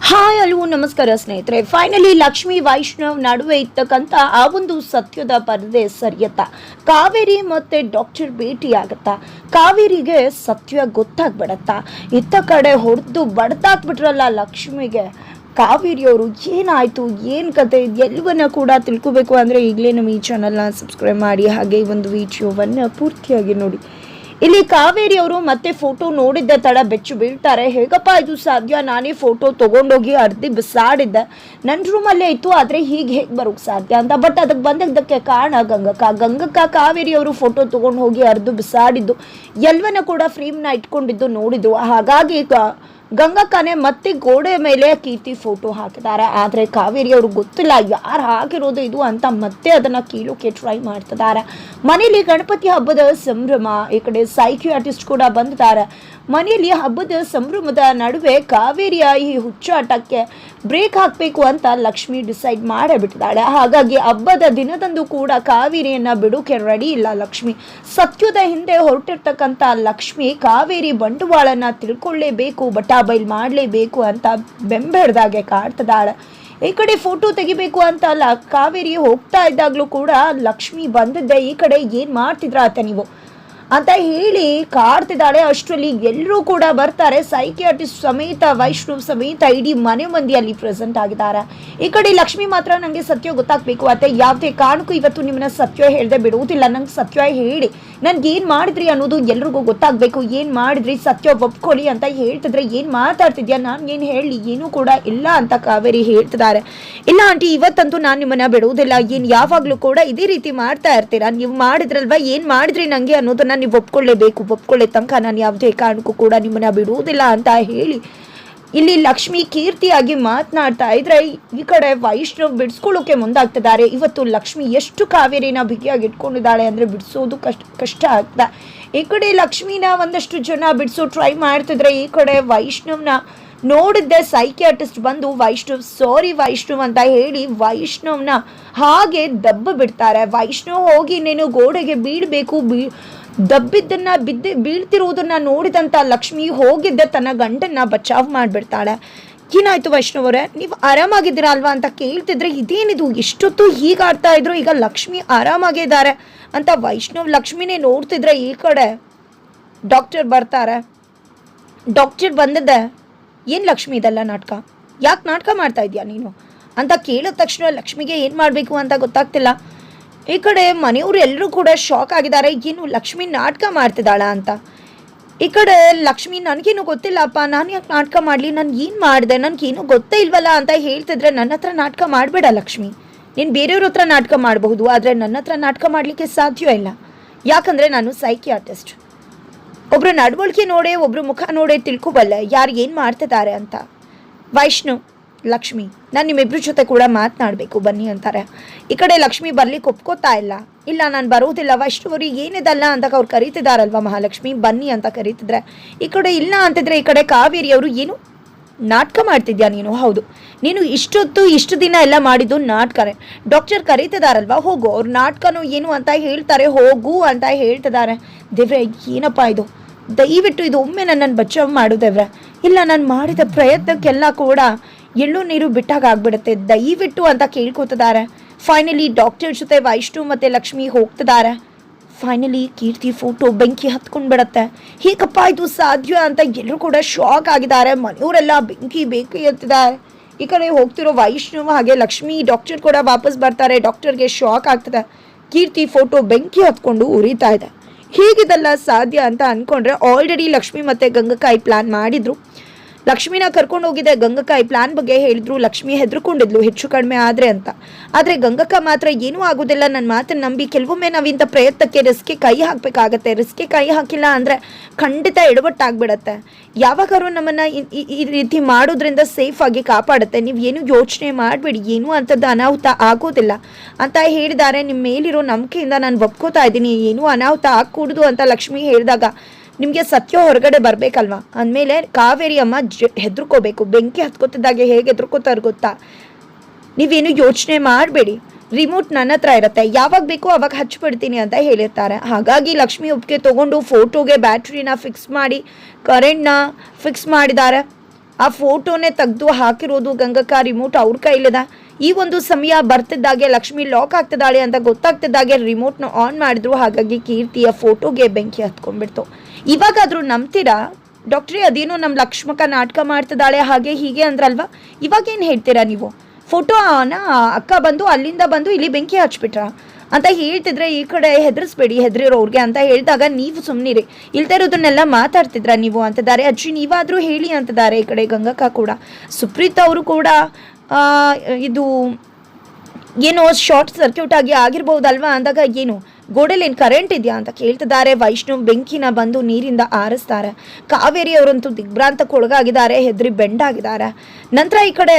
Hi hello ನಮಸ್ಕಾರ ಸ್ನೇಹಿತರೆ. Finally Lakshmi Vaishnav ನಡುವೆ ಇರ್ತಕ್ಕಂಥ ಆ ಒಂದು ಸತ್ಯದ ಪರದೆ ಸರಿಯತ್ತಾ? ಕಾವೇರಿ ಮತ್ತೆ ಡಾಕ್ಟರ್ ಭೇಟಿಯಾಗತ್ತಾ? ಕಾವೇರಿಗೆ ಸತ್ಯ ಗೊತ್ತಾಗ್ಬಿಡತ್ತಾ? ಇತ್ತ ಕಡೆ ಹೊಡೆದು ಬಡ್ದಾಕ್ಬಿಟ್ರಲ್ಲ ಲಕ್ಷ್ಮಿಗೆ. ಕಾವೇರಿಯವರು ಏನಾಯಿತು, ಏನು ಕತೆ, ಎಲ್ಲವನ್ನ ಕೂಡ ತಿಳ್ಕೋಬೇಕು ಅಂದರೆ ಈಗಲೇ ನಮ್ಮ ಈ ಚಾನಲ್ನ ಸಬ್ಸ್ಕ್ರೈಬ್ ಮಾಡಿ, ಹಾಗೆ ಈ ಒಂದು ವಿಡಿಯೋವನ್ನು ಪೂರ್ತಿಯಾಗಿ ನೋಡಿ. ಇಲ್ಲಿ ಕಾವೇರಿ ಅವರು ಮತ್ತೆ ಫೋಟೋ ನೋಡಿದ್ದ ತಡ ಬೆಚ್ಚು ಬೀಳ್ತಾರೆ. ಹೇಗಪ್ಪ ಇದು ಸಾಧ್ಯ? ನಾನೇ ಫೋಟೋ ತೊಗೊಂಡೋಗಿ ಅರ್ಧಿ ಬಿಸಾಡಿದ್ದೆ, ನನ್ನ ರೂಮಲ್ಲೇ ಇತ್ತು, ಆದರೆ ಹೀಗೆ ಹೇಗೆ ಬರೋಕ್ಕೆ ಸಾಧ್ಯ ಅಂತ. ಬಟ್ ಅದಕ್ಕೆ ಬಂದದ್ದಕ್ಕೆ ಕಾರಣ ಗಂಗಕ್ಕ ಕಾವೇರಿ ಅವರು ಫೋಟೋ ತೊಗೊಂಡು ಹೋಗಿ ಅರ್ಧ ಬಿಸಾಡಿದ್ದು, ಎಲ್ಲವನ್ನ ಕೂಡ ಫ್ರೇಮ್ನ ಇಟ್ಕೊಂಡಿದ್ದು ನೋಡಿದ್ದು. ಹಾಗಾಗಿ ಗಂಗಕ್ಕನೇ ಮತ್ತೆ ಗೋಡೆ ಮೇಲೆ ಕೀರ್ತಿ ಫೋಟೋ ಹಾಕಿದ್ದಾರೆ. ಆದರೆ ಕಾವೇರಿ ಅವ್ರಿಗೆ ಗೊತ್ತಿಲ್ಲ ಯಾರು ಹಾಕಿರೋದು ಇದು ಅಂತ ಮತ್ತೆ ಅದನ್ನು ಕೀಳೋಕೆ ಟ್ರೈ ಮಾಡ್ತಿದ್ದಾರೆ. ಮನೆಯಲ್ಲಿ ಗಣಪತಿ ಹಬ್ಬದ ಸಂಭ್ರಮ, ಈ ಕಡೆ ಸೈಕಿಯಾಟ್ರಿಸ್ಟ್ ಕೂಡ ಬಂದಿದ್ದಾರೆ. ಮನೆಯಲ್ಲಿ ಹಬ್ಬದ ಸಂಭ್ರಮದ ನಡುವೆ ಕಾವೇರಿಯ ಈ ಹುಚ್ಚಾಟಕ್ಕೆ ಬ್ರೇಕ್ ಹಾಕಬೇಕು ಅಂತ ಲಕ್ಷ್ಮಿ ಡಿಸೈಡ್ ಮಾಡೇ ಹಾಗಾಗಿ ಹಬ್ಬದ ದಿನದಂದು ಕೂಡ ಕಾವೇರಿಯನ್ನ ಬಿಡೋಕೆ ರೆಡಿ ಇಲ್ಲ ಲಕ್ಷ್ಮಿ. ಸತ್ಯದ ಹಿಂದೆ ಹೊರಟಿರ್ತಕ್ಕಂಥ ಲಕ್ಷ್ಮಿ ಕಾವೇರಿ ಬಂಡವಾಳನ ತಿಳ್ಕೊಳ್ಳೇಬೇಕು, ಬೈಲ್ ಮಾಡಲೇಬೇಕು ಅಂತ ಬೆಂಬೆಡ್ದಾಗೆ ಕಾಡ್ತಿದ್ದಾಳೆ. ಈ ಕಡೆ ಫೋಟೋ ತೆಗಿಬೇಕು ಅಂತ ಕಾವೇರಿ ಹೋಗ್ತಾ ಇದ್ದಾಗಲೂ ಕೂಡ ಲಕ್ಷ್ಮಿ ಬಂದಿದ್ದೆ, ಈ ಕಡೆ ಏನು ಮಾಡ್ತಿದ್ರ ಆತ ನೀವು ಅಂತ ಹೇಳಿ ಕಾಡ್ತಿದ್ದಾಳೆ. ಅಷ್ಟರಲ್ಲಿ ಎಲ್ಲರೂ ಕೂಡ ಬರ್ತಾರೆ. ಸೈಕಿಯಾಟ್ರಿಸ್ಟ್ ಸಮೇತ, ವೈಷ್ಣವ್ ಸಮೇತ ಇಡೀ ಮನೆ ಮಂದಿ ಅಲ್ಲಿ ಪ್ರೆಸೆಂಟ್ ಆಗಿದ್ದಾರೆ. ಈ ಕಡೆ ಲಕ್ಷ್ಮಿ ಮಾತ್ರ ನನಗೆ ಸತ್ಯ ಗೊತ್ತಾಗಬೇಕು ಅತ್ತೆ, ಯಾವುದೇ ಕಾರಣಕ್ಕೂ ಇವತ್ತು ನಿಮ್ಮನ್ನ ಸತ್ಯ ಹೇಳದೆ ಬಿಡುವುದಿಲ್ಲ, ನಂಗೆ ಸತ್ಯ ಹೇಳಿ, ನನ್ಗೆ ಏನು ಮಾಡಿದ್ರಿ ಅನ್ನೋದು ಎಲ್ರಿಗೂ ಗೊತ್ತಾಗಬೇಕು, ಏನು ಮಾಡಿದ್ರಿ ಸತ್ಯ ಒಪ್ಕೊಳ್ಳಿ ಅಂತ ಹೇಳ್ತಿದ್ರೆ ಏನು ಮಾತಾಡ್ತಿದ್ಯಾ, ನಾನು ಏನು ಹೇಳಲಿ, ಏನೂ ಕೂಡ ಇಲ್ಲ ಅಂತ ಕಾವೇರಿ ಹೇಳ್ತಿದ್ದಾರೆ. ಇಲ್ಲ ಆಂಟಿ, ಇವತ್ತಂತೂ ನಾನು ನಿಮ್ಮನ್ನ ಬಿಡುವುದಿಲ್ಲ, ಏನು ಯಾವಾಗಲೂ ಕೂಡ ಇದೇ ರೀತಿ ಮಾಡ್ತಾ ಇರ್ತೀರಾ, ನೀವು ಮಾಡಿದ್ರಲ್ವಾ, ಏನು ಮಾಡಿದ್ರಿ ನನಗೆ ಅನ್ನೋದನ್ನ ನೀವು ಒಪ್ಕೊಳ್ಳೇಬೇಕು, ಒಪ್ಕೊಳ್ಳೆ ತನಕ ನಾನು ಯಾವುದೇ ಕಾರಣಕ್ಕೂ ಕೂಡ ನಿಮ್ಮನ್ನ ಬಿಡುವುದಿಲ್ಲ ಅಂತ ಹೇಳಿ ಇಲ್ಲಿ ಲಕ್ಷ್ಮಿ ಕೀರ್ತಿಯಾಗಿ ಮಾತನಾಡ್ತಾ ಇದ್ರೆ, ಈ ಕಡೆ ವೈಷ್ಣವ್ ಬಿಡಿಸ್ಕೊಳ್ಳೋಕೆ ಮುಂದಾಗ್ತಿದ್ದಾರೆ. ಇವತ್ತು ಲಕ್ಷ್ಮಿ ಎಷ್ಟು ಕಾವೇರಿನ ಬಿಗಿಯಾಗಿ ಇಟ್ಕೊಂಡಿದ್ದಾಳೆ ಅಂದರೆ ಬಿಡಿಸೋದು ಕಷ್ಟ ಆಗ್ತದೆ. ಈ ಕಡೆ ಲಕ್ಷ್ಮಿನ ಒಂದಷ್ಟು ಜನ ಬಿಡಿಸೋ ಟ್ರೈ ಮಾಡ್ತಿದ್ರೆ, ಈ ಕಡೆ ವೈಷ್ಣವ್ನ ನೋಡಿದ್ದೆ ಸೈಕಿಯಾಟ್ರಿಸ್ಟ್ ಬಂದು ಸಾರಿ ವೈಷ್ಣವ್ ಅಂತ ಹೇಳಿ ವೈಷ್ಣವ್ನ ಹಾಗೆ ದಬ್ಬ ಬಿಡ್ತಾರೆ. ವೈಷ್ಣವ್ ಹೋಗಿ ನೀನು ಗೋಡೆಗೆ ಬೀಳಬೇಕು, ದಬ್ಬಿದ್ದನ್ನ ಬೀಳ್ತಿರುವುದನ್ನ ನೋಡಿದಂಥ ಲಕ್ಷ್ಮಿ ಹೋಗಿದ್ದೆ ತನ್ನ ಗಂಡನ್ನ ಬಚಾವ್ ಮಾಡಿಬಿಡ್ತಾಳೆ. ಏನಾಯ್ತು ವೈಷ್ಣವರೇ, ನೀವು ಆರಾಮಾಗಿದ್ದೀರಾ ಅಲ್ವಾ ಅಂತ ಕೇಳ್ತಿದ್ರೆ, ಇದೇನಿದು ಇಷ್ಟೊತ್ತು ಹೀಗಾಡ್ತಾ ಇದ್ರು, ಈಗ ಲಕ್ಷ್ಮಿ ಆರಾಮಾಗಿದ್ದಾರೆ ಅಂತ ವೈಷ್ಣವ್ ಲಕ್ಷ್ಮಿನೇ ನೋಡ್ತಿದ್ರೆ, ಈ ಕಡೆ ಡಾಕ್ಟರ್ ಬರ್ತಾರೆ. ಡಾಕ್ಟರ್ ಬಂದಿದ್ದೆ, ಏನು ಲಕ್ಷ್ಮಿ ಇದೆಲ್ಲ ನಾಟಕ, ಯಾಕೆ ನಾಟಕ ಮಾಡ್ತಾ ಇದೆಯಾ ನೀನು ಅಂತ ಕೇಳಿದ ತಕ್ಷಣ ಲಕ್ಷ್ಮಿಗೆ ಏನು ಮಾಡಬೇಕು ಅಂತ ಗೊತ್ತಾಗ್ತಿಲ್ಲ. ಈ ಕಡೆ ಮನೆಯವರು ಎಲ್ಲರೂ ಕೂಡ ಶಾಕ್ ಆಗಿದ್ದಾರೆ, ಏನು ಲಕ್ಷ್ಮಿ ನಾಟಕ ಮಾಡ್ತಿದ್ದಾಳ ಅಂತ. ಈ ಕಡೆ ಲಕ್ಷ್ಮಿ ನನಗೇನು ಗೊತ್ತಿಲ್ಲಪ್ಪ, ನಾನು ಯಾಕೆ ನಾಟಕ ಮಾಡಲಿ, ನಾನು ಏನು ಮಾಡಿದೆ, ನನಗೇನು ಗೊತ್ತೇ ಇಲ್ವಲ್ಲ ಅಂತ ಹೇಳ್ತಿದ್ರೆ, ನನ್ನ ಹತ್ರ ನಾಟಕ ಮಾಡಬೇಡ ಲಕ್ಷ್ಮಿ, ನೀನು ಬೇರೆಯವ್ರ ಹತ್ರ ನಾಟಕ ಮಾಡಬಹುದು, ಆದರೆ ನನ್ನ ಹತ್ರ ನಾಟಕ ಮಾಡಲಿಕ್ಕೆ ಸಾಧ್ಯ ಇಲ್ಲ. ಯಾಕಂದರೆ ನಾನು ಸೈಕಿಯಾಟ್ರಿಸ್ಟ್, ಒಬ್ಬರು ನಡವಳಿಕೆ ನೋಡೇ, ಒಬ್ಬರು ಮುಖ ನೋಡೇ ತಿಳ್ಕೊಬಲ್ಲೆ ಯಾರು ಏನು ಮಾಡ್ತಿದ್ದಾರೆ ಅಂತ. ವೈಷ್ಣವ್, ಲಕ್ಷ್ಮಿ, ನಾನು ನಿಮ್ಮಿಬ್ಬರ ಜೊತೆ ಕೂಡ ಮಾತನಾಡಬೇಕು ಬನ್ನಿ ಅಂತಾರೆ. ಈ ಕಡೆ ಲಕ್ಷ್ಮಿ ಬರ್ಲಿಕ್ಕೆ ಒಪ್ಕೋತಾ ಇಲ್ಲ ನಾನು ಬರುವುದಿಲ್ಲ, ವೈಷ್ಣವರಿಗೆ ಏನಿದಲ್ಲ ಅಂತ ಅವ್ರು ಕರೀತಿದಾರಲ್ವ ಮಹಾಲಕ್ಷ್ಮಿ, ಬನ್ನಿ ಅಂತ ಕರೀತಿದ್ರೆ, ಈ ಕಡೆ ಇಲ್ಲ ಅಂತಿದ್ರೆ, ಈ ಕಡೆ ಕಾವೇರಿ ಅವರು ಏನು ನಾಟಕ ಮಾಡ್ತಿದ್ಯಾ ನೀನು? ಹೌದು, ನೀನು ಇಷ್ಟು ದಿನ ಎಲ್ಲ ಮಾಡಿದ್ದು ನಾಟಕನೇ. ಡಾಕ್ಟರ್ ಕರೀತಿದಾರಲ್ವ, ಹೋಗು, ಅವ್ರ ನಾಟಕನೂ ಏನು ಅಂತ ಹೇಳ್ತಾರೆ, ಹೋಗು ಅಂತ ಹೇಳ್ತಿದ್ದಾರೆ. ದೇವ್ರೆ, ಏನಪ್ಪ ಇದು, ದಯವಿಟ್ಟು ಇದು ಒಮ್ಮೆ ನನ್ನನ್ನು ಬಚಾವ್ ಮಾಡು ದೇವ್ರೆ. ಇಲ್ಲ, ನಾನು ಮಾಡಿದ ಪ್ರಯತ್ನಕ್ಕೆಲ್ಲ ಕೂಡ ಎಳ್ಳು ನೀರು ಬಿಟ್ಟಾಗ ಆಗ್ಬಿಡುತ್ತೆ, ದಯವಿಟ್ಟು ಅಂತ ಕೇಳ್ಕೊತಿದ್ದಾರೆ. ಫೈನಲಿ ಡಾಕ್ಟರ್ ಜೊತೆ ವೈಷ್ಣವ್ ಮತ್ತು ಲಕ್ಷ್ಮಿ ಹೋಗ್ತಿದ್ದಾರೆ. ಫೈನಲಿ ಕೀರ್ತಿ ಫೋಟೋ ಬೆಂಕಿ ಹತ್ಕೊಂಡು ಬಿಡತ್ತೆ. ಹೇಗಪ್ಪ ಇದು ಸಾಧ್ಯ ಅಂತ ಎಲ್ಲರೂ ಕೂಡ ಶಾಕ್ ಆಗಿದ್ದಾರೆ. ಮನೆಯವರೆಲ್ಲ ಬೆಂಕಿ ಎತ್ತಿದ್ದಾರೆ. ಈ ಕಡೆ ಹೋಗ್ತಿರೋ ವೈಷ್ಣವ್ ಹಾಗೆ ಲಕ್ಷ್ಮಿ ಡಾಕ್ಟರ್ ಕೂಡ ವಾಪಸ್ ಬರ್ತಾರೆ. ಡಾಕ್ಟರ್ಗೆ ಶಾಕ್ ಆಗ್ತದೆ. ಕೀರ್ತಿ ಫೋಟೋ ಬೆಂಕಿ ಹತ್ಕೊಂಡು ಉರಿತಾ ಇದೆ. ಹೇಗಿದೆಲ್ಲ ಸಾಧ್ಯ ಅಂತ ಅಂದ್ಕೊಂಡ್ರೆ, ಆಲ್ರೆಡಿ ಲಕ್ಷ್ಮಿ ಮತ್ತು ಗಂಗಕ್ಕಾಯಿ ಪ್ಲ್ಯಾನ್ ಮಾಡಿದ್ರು. ಲಕ್ಷ್ಮಿನ ಕರ್ಕೊಂಡು ಹೋಗಿದ್ದೆ, ಗಂಗಕ್ಕ ಈ ಪ್ಲಾನ್ ಬಗ್ಗೆ ಹೇಳಿದ್ರು. ಲಕ್ಷ್ಮಿ ಹೆದರ್ಕೊಂಡಿದ್ಲು ಹೆಚ್ಚು ಕಡಿಮೆ ಆದರೆ ಅಂತ. ಆದರೆ ಗಂಗಕ್ಕ ಮಾತ್ರ ಏನೂ ಆಗೋದಿಲ್ಲ, ನನ್ನ ಮಾತನ್ನು ನಂಬಿ. ಕೆಲವೊಮ್ಮೆ ನಾವಿಂಥ ಪ್ರಯತ್ನಕ್ಕೆ ರಿಸ್ಕ್ಗೆ ಕೈ ಹಾಕಬೇಕಾಗತ್ತೆ. ರಿಸ್ಕ್ಗೆ ಕೈ ಹಾಕಿಲ್ಲ ಅಂದರೆ ಖಂಡಿತ ಎಡವಟ್ಟಾಗ್ಬಿಡತ್ತೆ. ಯಾವಾಗಾದ್ರೂ ನಮ್ಮನ್ನು ಈ ರೀತಿ ಮಾಡೋದ್ರಿಂದ ಸೇಫಾಗಿ ಕಾಪಾಡುತ್ತೆ. ನೀವು ಏನು ಯೋಚನೆ ಮಾಡಬೇಡಿ, ಏನೂ ಅಂಥದ್ದು ಅನಾಹುತ ಆಗೋದಿಲ್ಲ ಅಂತ ಹೇಳಿದ್ದಾರೆ. ನಿಮ್ಮ ಮೇಲಿರೋ ನಂಬಿಕೆಯಿಂದ ನಾನು ಒಪ್ಕೋತಾ ಇದ್ದೀನಿ, ಏನೂ ಅನಾಹುತ ಆಗಕೂಡ್ದು ಅಂತ ಲಕ್ಷ್ಮಿ ಹೇಳಿದಾಗ, ನಿಮಗೆ ಸತ್ಯ ಹೊರಗಡೆ ಬರಬೇಕಲ್ವಾ ಅಂದಮೇಲೆ ಕಾವೇರಿ ಅಮ್ಮ ಹೆದರ್ಕೋಬೇಕು. ಬೆಂಕಿ ಹತ್ಕೋತಿದ್ದಾಗೆ ಹೇಗೆ ಹೆದರ್ಕೋತಾರೆ ಗೊತ್ತಾ? ನೀವೇನು ಯೋಚನೆ ಮಾಡಬೇಡಿ, ರಿಮೋಟ್ ನನ್ನ ಹತ್ರ ಇರುತ್ತೆ, ಯಾವಾಗ ಬೇಕೋ ಅವಾಗ ಹಚ್ಚಿಬಿಡ್ತೀನಿ ಅಂತ ಹೇಳಿರ್ತಾರೆ. ಹಾಗಾಗಿ ಲಕ್ಷ್ಮಿ ಒಪ್ಪಿಗೆ ತೊಗೊಂಡು ಫೋಟೋಗೆ ಬ್ಯಾಟ್ರಿನ ಫಿಕ್ಸ್ ಮಾಡಿ ಕರೆಂಟ್ನ ಫಿಕ್ಸ್ ಮಾಡಿದ್ದಾರೆ. ಆ ಫೋಟೋನೇ ತೆಗೆದು ಹಾಕಿರೋದು ಗಂಗಕ್ಕ ರಿಮೋಟ್ ಅವ್ರ ಕೈಲಿದೆ. ಈ ಒಂದು ಸಮಯ ಬರ್ತಿದ್ದಾಗೆ ಲಕ್ಷ್ಮಿ ಲಾಕ್ ಆಗ್ತಿದ್ದಾಳೆ ಅಂತ ಗೊತ್ತಾಗ್ತಿದ್ದಾಗೆ ರಿಮೋಟ್ನ ಆನ್ ಮಾಡಿದ್ರು. ಹಾಗಾಗಿ ಕೀರ್ತಿಯ ಫೋಟೋಗೆ ಬೆಂಕಿ ಹತ್ಕೊಂಡ್ಬಿಡ್ತು. ಇವಾಗಾದ್ರೂ ನಂಬ್ತೀರಾ ಡಾಕ್ಟ್ರೇ ಅದೇನೋ ನಮ್ಮ ಲಕ್ಷ್ಮಕ್ಕ ನಾಟಕ ಮಾಡ್ತಿದ್ದಾಳೆ ಹಾಗೆ ಹೀಗೆ ಅಂದ್ರಲ್ವಾ, ಇವಾಗೇನು ಹೇಳ್ತೀರಾ ನೀವು? ಫೋಟೋನ ಅಕ್ಕ ಬಂದು ಅಲ್ಲಿಂದ ಬಂದು ಇಲ್ಲಿ ಬೆಂಕಿ ಹಚ್ಬಿಟ್ರ ಅಂತ ಹೇಳ್ತಿದ್ರೆ ಈ ಕಡೆ ಹೆದರಿಸ್ಬೇಡಿ ಹೆದರಿರೋರ್ಗೆ ಅಂತ ಹೇಳಿದಾಗ ನೀವು ಸುಮ್ಮನಿರಿ, ಇಲ್ದೇ ಇರೋದನ್ನೆಲ್ಲ ಮಾತಾಡ್ತಿದ್ರ ನೀವು ಅಂತಿದ್ದಾರೆ. ಅಜ್ಜಿ ನೀವಾದರೂ ಹೇಳಿ ಅಂತಿದ್ದಾರೆ ಈ ಕಡೆ ಗಂಗಕ್ಕ ಕೂಡ. ಸುಪ್ರೀತ್ ಅವರು ಕೂಡ ಇದು ಏನೋ ಶಾರ್ಟ್ ಸರ್ಕ್ಯೂಟ್ ಆಗಿ ಆಗಿರ್ಬೋದಲ್ವಾ ಅಂದಾಗ ಏನು ಗೋಡೆಲೇನು ಕರೆಂಟ್ ಇದೆಯಾ ಅಂತ ಕೇಳ್ತಿದ್ದಾರೆ. ವೈಷ್ಣವ್ ಬೆಂಕಿನ ಬಂದು ನೀರಿಂದ ಆರಿಸ್ತಾರೆ. ಕಾವೇರಿ ಅವರಂತೂ ದಿಗ್ಭ್ರಾಂತಕ್ಕೆ ಒಳಗಾಗಿದ್ದಾರೆ, ಹೆದರಿ ಬೆಂಡಾಗಿದ್ದಾರೆ. ನಂತರ ಈ ಕಡೆ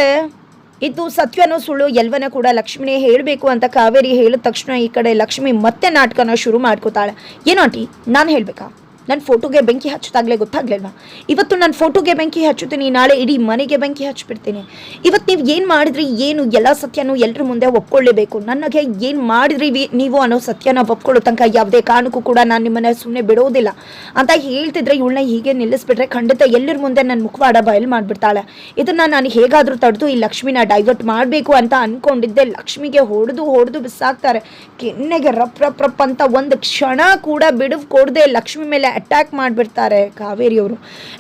ಇದು ಸತ್ಯನೋ ಸುಳ್ಳು ಎಲ್ವನ ಕೂಡ ಲಕ್ಷ್ಮಿನೇ ಹೇಳಬೇಕು ಅಂತ ಕಾವೇರಿ ಹೇಳಿದ ತಕ್ಷಣ ಈ ಕಡೆ ಲಕ್ಷ್ಮಿ ಮತ್ತೆ ನಾಟಕನ ಶುರು ಮಾಡ್ಕೋತಾಳೆ. ಏನೋ ಆಂಟಿ ನಾನು ಹೇಳಬೇಕಾ? ನನ್ನ ಫೋಟೋಗೆ ಬೆಂಕಿ ಹಚ್ಚೋದಾಗಲೇ ಗೊತ್ತಾಗ್ಲಿಲ್ವಾ? ಇವತ್ತು ನನ್ನ ಫೋಟೋಗೆ ಬೆಂಕಿ ಹಚ್ಚುತ್ತೀನಿ, ನಾಳೆ ಇಡೀ ಮನೆಗೆ ಬೆಂಕಿ ಹಚ್ಚಿಬಿಡ್ತೀನಿ. ಇವತ್ತು ನೀವು ಏನು ಮಾಡಿದ್ರಿ ಏನು ಎಲ್ಲ ಸತ್ಯನೂ ಎಲ್ಲರ ಮುಂದೆ ಒಪ್ಕೊಳ್ಳೇಬೇಕು. ನನಗೆ ಏನು ಮಾಡಿದ್ರಿ ನೀವು ಅನ್ನೋ ಸತ್ಯನ ಒಪ್ಕೊಳ್ಳೋ ತನಕ ಯಾವುದೇ ಕಾರಣಕ್ಕೂ ಕೂಡ ನಾನು ನಿಮ್ಮನ್ನ ಸುಮ್ಮನೆ ಬಿಡೋದಿಲ್ಲ ಅಂತ ಹೇಳ್ತಿದ್ರೆ ಇವಳನ್ನ ಹೀಗೆ ನಿಲ್ಲಿಸ್ಬಿಟ್ರೆ ಖಂಡಿತ ಎಲ್ಲರ ಮುಂದೆ ನನ್ನ ಮುಖವಾಡ ಬಯಲು ಮಾಡಿಬಿಡ್ತಾಳೆ. ಇದನ್ನು ನಾನು ಹೇಗಾದರೂ ತಡೆದು ಈ ಲಕ್ಷ್ಮಿನ ಡೈವರ್ಟ್ ಮಾಡಬೇಕು ಅಂತ ಅಂದ್ಕೊಂಡಿದ್ದೆ. ಲಕ್ಷ್ಮಿಗೆ ಹೊಡೆದು ಬಿಸಾಕ್ತಾರೆ. ಕೆನ್ನೆಗೆ ರಪ್ ಅಂತ ಒಂದು ಕ್ಷಣ ಕೂಡ ಬಿಡುವು ಕೊಡದೆ ಲಕ್ಷ್ಮಿ ಮೇಲೆ ಅಟ್ಯಾಕ್ ಮಾಡಿಬಿಡ್ತಾರೆ ಕಾವೇರಿಯವರು.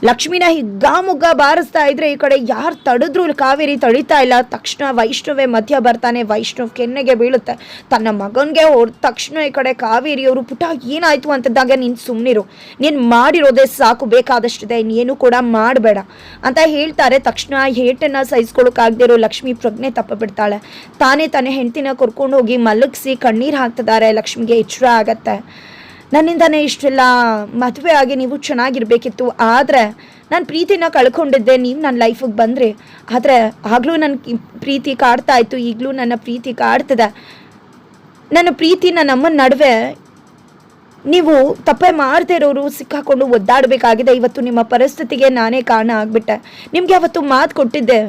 ಲಕ್ಷ್ಮಿನ ಹಿಗ್ಗಾಮುಗ್ಗ ಬಾರಿಸ್ತಾ ಇದ್ರೆ ಈ ಕಡೆ ಯಾರು ತಡೆದ್ರು ಕಾವೇರಿ ತಡಿತಾ ಇಲ್ಲ. ತಕ್ಷಣ ವೈಷ್ಣವೇ ಮಧ್ಯ ಬರ್ತಾನೆ. ವೈಷ್ಣವ್ ಕೆನ್ನೆಗೆ ಬೀಳುತ್ತೆ. ತನ್ನ ಮಗನಿಗೆ ಹೊಡೆದ ತಕ್ಷಣ ಈ ಕಡೆ ಕಾವೇರಿಯವರು ಪುಟ ಏನಾಯ್ತು ಅಂತಿದ್ದಾಗ ನೀನು ಸುಮ್ಮನಿರು, ನೀನು ಮಾಡಿರೋದೇ ಸಾಕು, ಬೇಕಾದಷ್ಟಿದೆ, ಇನ್ನೇನು ಕೂಡ ಮಾಡಬೇಡ ಅಂತ ಹೇಳ್ತಾರೆ. ತಕ್ಷಣ ಹೇಟನ್ನು ಸಹಿಸ್ಕೊಳ್ಳೋಕ್ಕಾಗದಿರೋ ಲಕ್ಷ್ಮಿ ಪ್ರಜ್ಞೆ ತಪ್ಪಿಬಿಡ್ತಾಳೆ. ತಾನೇ ಹೆಂಡತಿನ ಕರ್ಕೊಂಡು ಹೋಗಿ ಮಲಗಿಸಿ ಕಣ್ಣೀರು ಹಾಕ್ತಿದ್ದಾರೆ. ಲಕ್ಷ್ಮಿಗೆ ಎಚ್ಚರ ಆಗತ್ತೆ. ನನ್ನಿಂದನೇ ಇಷ್ಟೆಲ್ಲ ಮದುವೆ ಆಗಿ ನೀವು ಚೆನ್ನಾಗಿರ್ಬೇಕಿತ್ತು, ಆದರೆ ನಾನು ಪ್ರೀತಿನ ಕಳ್ಕೊಂಡಿದ್ದೆ, ನೀವು ನನ್ನ ಲೈಫಿಗೆ ಬಂದ್ರಿ. ಆದರೆ ಆಗಲೂ ನನ್ನ ಪ್ರೀತಿ ಕಾಡ್ತಾ ಇತ್ತು, ಈಗಲೂ ನನ್ನ ಪ್ರೀತಿ ಕಾಡ್ತದೆ. ನನ್ನ ಪ್ರೀತಿ ನಮ್ಮ ನಡುವೆ ನೀವು ತಪ್ಪೇ ಮಾಡದೇ ಇರೋರು ಸಿಕ್ಕಾಕೊಂಡು ಒದ್ದಾಡಬೇಕಾಗಿದೆ. ಇವತ್ತು ನಿಮ್ಮ ಪರಿಸ್ಥಿತಿಗೆ ನಾನೇ ಕಾರಣ ಆಗಿಬಿಟ್ಟೆ. ನಿಮಗೆ ಅವತ್ತು ಮಾತು ಕೊಟ್ಟಿದ್ದೆ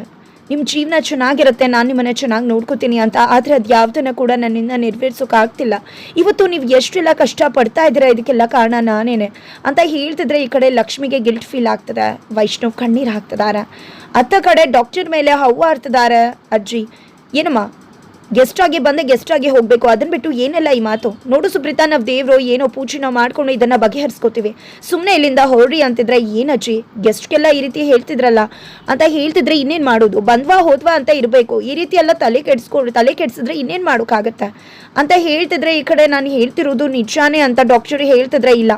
ನಿಮ್ಮ ಜೀವನ ಚೆನ್ನಾಗಿರುತ್ತೆ, ನಾನು ನಿಮ್ಮನ್ನ ಚೆನ್ನಾಗಿ ನೋಡ್ಕೋತೀನಿ ಅಂತ. ಆದರೆ ಅದು ಯಾವುದನ್ನು ಕೂಡ ನನ್ನಿಂದ ನೆರವೇರ್ಸೋಕ್ಕಾಗ್ತಿಲ್ಲ. ಇವತ್ತು ನೀವು ಎಷ್ಟೆಲ್ಲ ಕಷ್ಟಪಡ್ತಾ ಇದ್ದೀರಾ, ಇದಕ್ಕೆಲ್ಲ ಕಾರಣ ನಾನೇನೆ ಅಂತ ಹೇಳ್ತಿದ್ರೆ ಈ ಕಡೆ ಲಕ್ಷ್ಮಿಗೆ ಗಿಲ್ಟ್ ಫೀಲ್ ಆಗ್ತದೆ. ವೈಷ್ಣವ್ ಕಣ್ಣೀರು ಹಾಕ್ತಿದ್ದಾರೆ. ಅತ್ತ ಕಡೆ ಡಾಕ್ಟರ್ ಮೇಲೆ ಹವ್ವ ಆಡ್ತಿದ್ದಾರೆ. ಅಜ್ಜಿ ಏನಮ್ಮ ಗೆಸ್ಟ್ ಆಗಿ ಬಂದೆ ಗೆಸ್ಟ್ ಆಗಿ ಹೋಗಬೇಕು, ಅದನ್ನ ಬಿಟ್ಟು ಏನೆಲ್ಲ ಈ ಮಾತು? ನೋಡು ಸುಪ್ರೀತಾ, ನಾವು ದೇವರು ಏನೋ ಪೂಜೆ ನಾವು ಮಾಡ್ಕೊಂಡು ಇದನ್ನು ಬಗೆಹರಿಸ್ಕೋತೀವಿ, ಸುಮ್ಮನೆ ಇಲ್ಲಿಂದ ಹೊರಡಿ ಅಂತಿದ್ರೆ ಏನಜ್ಜಿ ಗೆಸ್ಟ್ಗೆಲ್ಲ ಈ ರೀತಿ ಹೇಳ್ತಿದ್ರಲ್ಲ ಅಂತ ಹೇಳ್ತಿದ್ರೆ ಇನ್ನೇನು ಮಾಡೋದು? ಬಂದ್ವಾ ಹೋದ್ವಾ ಅಂತ ಇರಬೇಕು. ಈ ರೀತಿ ಎಲ್ಲ ತಲೆ ಕೆಡಿಸಿದ್ರೆ ಇನ್ನೇನು ಮಾಡೋಕ್ಕಾಗತ್ತೆ ಅಂತ ಹೇಳ್ತಿದ್ರೆ ಈ ಕಡೆ ನಾನು ಹೇಳ್ತಿರೋದು ನಿಜಾನೇ ಅಂತ ಡಾಕ್ಟರ್ ಹೇಳ್ತಿದ್ರೆ ಇಲ್ಲ,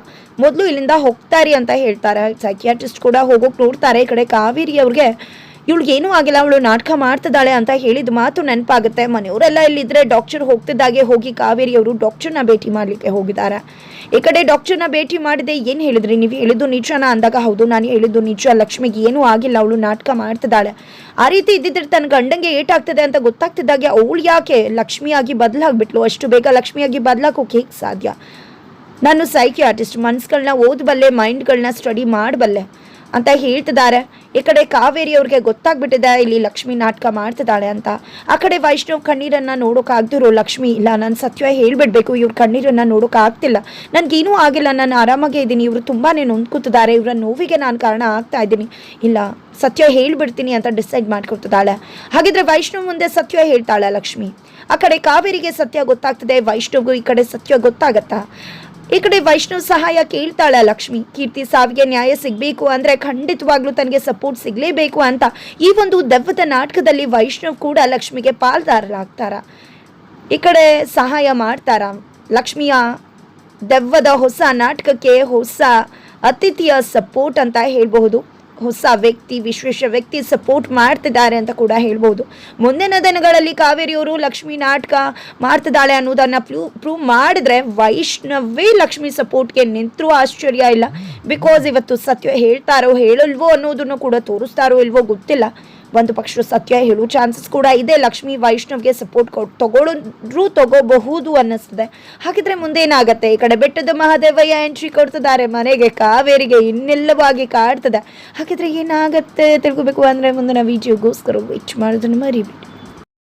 ಮೊದಲು ಇಲ್ಲಿಂದ ಹೋಗ್ತಾರಿ ಅಂತ ಹೇಳ್ತಾರೆ. ಸೈಕಿಯಾಟ್ರಿಸ್ಟ್ ಕೂಡ ಹೋಗೋಕೆ ನೋಡ್ತಾರೆ. ಈ ಕಡೆ ಕಾವೇರಿ ಅವ್ರಿಗೆ ಇವಳಿಗೇನೂ ಆಗಿಲ್ಲ, ಅವಳು ನಾಟಕ ಮಾಡ್ತಿದ್ದಾಳೆ ಅಂತ ಹೇಳಿದ ಮಾತು ನೆನಪಾಗುತ್ತೆ. ಮನೆಯವರೆಲ್ಲ ಇಲ್ಲಿದ್ರೆ ಡಾಕ್ಟರ್ ಹೋಗ್ತಿದ್ದಾಗೆ ಹೋಗಿ ಕಾವೇರಿ ಅವರು ಡಾಕ್ಟರ್ನ ಭೇಟಿ ಮಾಡಲಿಕ್ಕೆ ಹೋಗಿದ್ದಾರೆ. ಈ ಕಡೆ ಡಾಕ್ಟರ್ನ ಭೇಟಿ ಮಾಡಿದೆ. ಏನು ಹೇಳಿದ್ರಿ, ನೀವು ಹೇಳಿದ್ದು ನಿಜಾನ ಅಂದಾಗ ಹೌದು ನಾನು ಹೇಳಿದ್ದು ನಿಜ, ಲಕ್ಷ್ಮಿಗೆ ಏನೂ ಆಗಿಲ್ಲ, ಅವಳು ನಾಟಕ ಮಾಡ್ತಿದ್ದಾಳೆ. ಆ ರೀತಿ ಇದ್ದಿದ್ರೆ ತನ್ನ ಗಂಡಂಗೆ ಏಟಾಗ್ತದೆ ಅಂತ ಗೊತ್ತಾಗ್ತಿದ್ದಾಗೆ ಅವಳು ಯಾಕೆ ಲಕ್ಷ್ಮಿಯಾಗಿ ಬದಲಾಗ್ಬಿಟ್ಲು? ಅಷ್ಟು ಬೇಗ ಲಕ್ಷ್ಮಿಯಾಗಿ ಬದಲಾಕೋಕೆ ಹೇಗೆ ಸಾಧ್ಯ? ನಾನು ಸೈಕಿಯಾಟ್ರಿಸ್ಟ್, ಮನ್ಸುಗಳನ್ನ ಓದಬಲ್ಲೆ, ಮೈಂಡ್ಗಳನ್ನ ಸ್ಟಡಿ ಮಾಡಬಲ್ಲೆ ಅಂತ ಹೇಳ್ತಿದ್ದಾರೆ. ಈ ಕಡೆ ಕಾವೇರಿ ಅವ್ರಿಗೆ ಗೊತ್ತಾಗ್ಬಿಟ್ಟಿದೆ ಇಲ್ಲಿ ಲಕ್ಷ್ಮಿ ನಾಟಕ ಮಾಡ್ತಿದ್ದಾಳೆ ಅಂತ. ಆ ಕಡೆ ವೈಷ್ಣವ್ ಕಣ್ಣೀರನ್ನು ನೋಡೋಕ್ಕಾಗ್ದಿರೋ ಲಕ್ಷ್ಮಿ ಇಲ್ಲ, ನಾನು ಸತ್ಯ ಹೇಳ್ಬಿಡ್ಬೇಕು, ಇವ್ರ ಕಣ್ಣೀರನ್ನು ನೋಡೋಕ್ಕಾಗ್ತಿಲ್ಲ, ನನಗೇನೂ ಆಗಿಲ್ಲ, ನಾನು ಆರಾಮಾಗೇ ಇದ್ದೀನಿ, ಇವರು ತುಂಬಾ ನೊಂದ್ಕೊತಿದ್ದಾರೆ, ಇವರ ನೋವಿಗೆ ನಾನು ಕಾರಣ ಆಗ್ತಾ ಇದ್ದೀನಿ, ಇಲ್ಲ ಸತ್ಯ ಹೇಳ್ಬಿಡ್ತೀನಿ ಅಂತ ಡಿಸೈಡ್ ಮಾಡ್ಕೊತಿದ್ದಾಳೆ. ಹಾಗಿದ್ರೆ ವೈಷ್ಣವ್ ಮುಂದೆ ಸತ್ಯ ಹೇಳ್ತಾಳೆ ಲಕ್ಷ್ಮಿ. ಆ ಕಡೆ ಕಾವೇರಿಗೆ ಸತ್ಯ ಗೊತ್ತಾಗ್ತದೆ, ವೈಷ್ಣವ್ಗೂ ಈ ಕಡೆ ಸತ್ಯ ಗೊತ್ತಾಗತ್ತಾ? ಈ ಕಡೆ ವೈಷ್ಣವ್ ಸಹಾಯ ಕೇಳ್ತಾಳೆ ಲಕ್ಷ್ಮಿ. ಕೀರ್ತಿ ಸಾವಿಗೆ ನ್ಯಾಯ ಸಿಗಬೇಕು ಅಂದರೆ ಖಂಡಿತವಾಗ್ಲೂ ತನಗೆ ಸಪೋರ್ಟ್ ಸಿಗಲೇಬೇಕು ಅಂತ ಈ ಒಂದು ದೆವ್ವದ ನಾಟಕದಲ್ಲಿ ವೈಷ್ಣವ್ ಕೂಡ ಲಕ್ಷ್ಮಿಗೆ ಪಾಲ್ದಾರರಾಗ್ತಾರ. ಈ ಕಡೆ ಸಹಾಯ ಮಾಡ್ತಾರ. ಲಕ್ಷ್ಮಿಯ ದೆವ್ವದ ಹೊಸ ನಾಟಕಕ್ಕೆ ಹೊಸ ಅತಿಥಿಯ ಸಪೋರ್ಟ್ ಅಂತ ಹೇಳ್ಬಹುದು. ಹೊಸ ವ್ಯಕ್ತಿ, ವಿಶೇಷ ವ್ಯಕ್ತಿ ಸಪೋರ್ಟ್ ಮಾಡ್ತಿದ್ದಾರೆ ಅಂತ ಕೂಡ ಹೇಳ್ಬೋದು. ಮುಂದಿನ ದಿನಗಳಲ್ಲಿ ಕಾವೇರಿಯವರು ಲಕ್ಷ್ಮಿ ನಾಟಕ ಮಾಡ್ತಿದ್ದಾಳೆ ಅನ್ನೋದನ್ನು ಪ್ರೂವ್ ಮಾಡಿದ್ರೆ ವೈಷ್ಣವೇ ಲಕ್ಷ್ಮಿ ಸಪೋರ್ಟ್ಗೆ ನಿಂತರೂ ಆಶ್ಚರ್ಯ ಇಲ್ಲ. ಬಿಕಾಸ್ ಇವತ್ತು ಸತ್ಯ ಹೇಳ್ತಾರೋ ಹೇಳಲ್ವೋ ಅನ್ನೋದನ್ನು ಕೂಡ ತೋರಿಸ್ತಾರೋ ಇಲ್ವೋ ಗೊತ್ತಿಲ್ಲ. ಒಂದು ಪಕ್ಷ ಸತ್ಯ ಹೇಳೋ ಚಾನ್ಸಸ್ ಕೂಡ ಇದೆ. ಲಕ್ಷ್ಮಿ ವೈಷ್ಣವ್ಗೆ ಸಪೋರ್ಟ್ ತಗೋಬಹುದು ಅನ್ನಿಸ್ತದೆ. ಹಾಗಿದ್ರೆ ಮುಂದೇನಾಗತ್ತೆ? ಈ ಕಡೆ ಬೆಟ್ಟದ ಮಹಾದೇವಯ್ಯ ಎಂಟ್ರಿ ಕೊಡ್ತಿದ್ದಾರೆ ಮನೆಗೆ, ಕಾವೇರಿಗೆ ಇನ್ನೆಲ್ಲವಾಗಿ ಕಾಡ್ತದೆ. ಹಾಗಿದ್ರೆ ಏನಾಗತ್ತೆ ತಿಳ್ಕೊಬೇಕು ಅಂದರೆ ಮುಂದಿನ ವಿಡಿಯೋಗೋಸ್ಕರ ವೇಟ್ ಮಾಡೋದನ್ನು ಮರಿಬೇಡಿ.